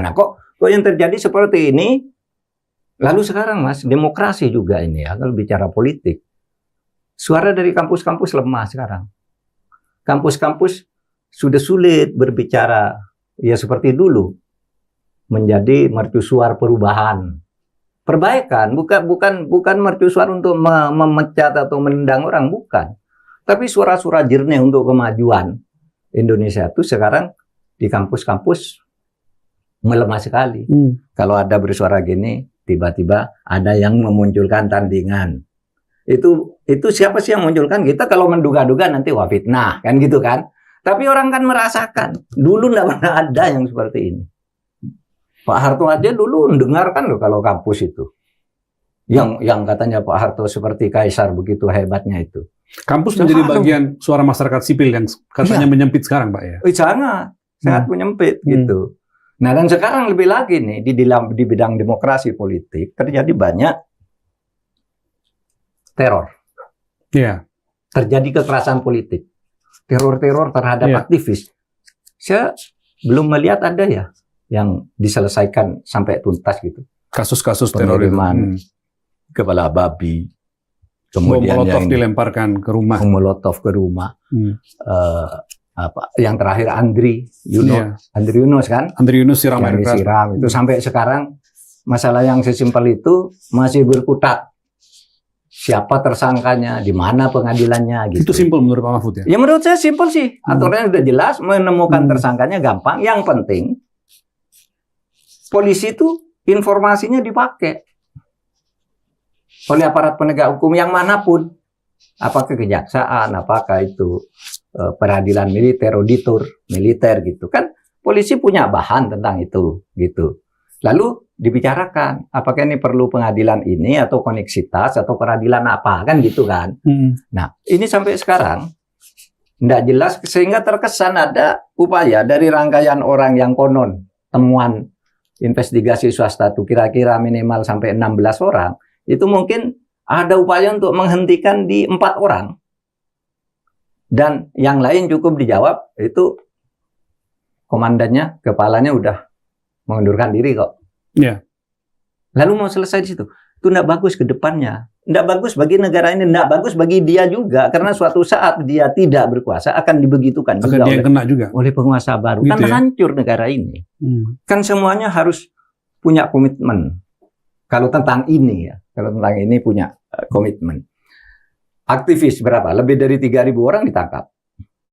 Nah, kok yang terjadi seperti ini? Lalu sekarang, Mas, demokrasi juga ini ya, kalau bicara politik. Suara dari kampus-kampus lemah sekarang. Kampus-kampus sudah sulit berbicara ya seperti dulu. Menjadi mercusuar perubahan. Perbaikan, bukan mercusuar untuk memecat atau menendang orang, bukan. Tapi suara-suara jernih untuk kemajuan Indonesia itu sekarang di kampus-kampus melemah sekali. Kalau ada bersuara gini, tiba-tiba ada yang memunculkan tandingan. Itu siapa sih yang munculkan? Kita kalau menduga-duga nanti wah fitnah, kan gitu kan. Tapi orang kan merasakan. Dulu nggak pernah ada yang seperti ini. Pak Harto aja dulu mendengarkan loh kalau kampus itu. Yang katanya Pak Harto seperti kaisar begitu hebatnya itu. Kampus menjadi bagian suara masyarakat sipil yang katanya menyempit sekarang, Pak ya? Sangat menyempit gitu. Nah, dan sekarang lebih lagi nih di bidang demokrasi politik terjadi banyak teror. Iya. Terjadi kekerasan politik. Teror-teror terhadap aktivis. Saya belum melihat ada ya yang diselesaikan sampai tuntas gitu. Kasus-kasus teror kepala babi. Kemudian Molotov dilemparkan ke rumah. Molotov ke rumah. Yang terakhir Andri Yunus kan? Andri Yunus siram itu sampai sekarang masalah yang sesimpel itu masih berkutat. Siapa tersangkanya, di mana pengadilannya gitu. Itu simpel menurut Pak Mahfud ya? Ya menurut saya simpel sih. Aturannya sudah jelas, menemukan tersangkanya gampang. Yang penting polisi itu informasinya dipakai oleh aparat penegak hukum yang manapun. Apakah kejaksaan, apakah itu peradilan militer, auditor militer gitu kan, polisi punya bahan tentang itu gitu. Lalu dibicarakan apakah ini perlu pengadilan ini atau koneksitas atau peradilan apa kan gitu kan. Nah ini sampai sekarang tidak jelas sehingga terkesan ada upaya dari rangkaian orang yang konon temuan investigasi swasta itu kira-kira minimal sampai 16 orang itu mungkin ada upaya untuk menghentikan di 4 orang. Dan yang lain cukup dijawab, itu komandannya, kepalanya udah mengundurkan diri kok. Yeah. Lalu mau selesai di situ. Itu tidak bagus ke depannya. Tidak bagus bagi negara ini, tidak bagus bagi dia juga. Karena suatu saat dia tidak berkuasa, akan dibegitukan juga oleh penguasa baru. Gitu kan ya? Hancur negara ini. Kan semuanya harus punya komitmen. Kalau tentang ini ya, kalau tentang ini punya komitmen. Aktivis berapa? Lebih dari 3.000 orang ditangkap.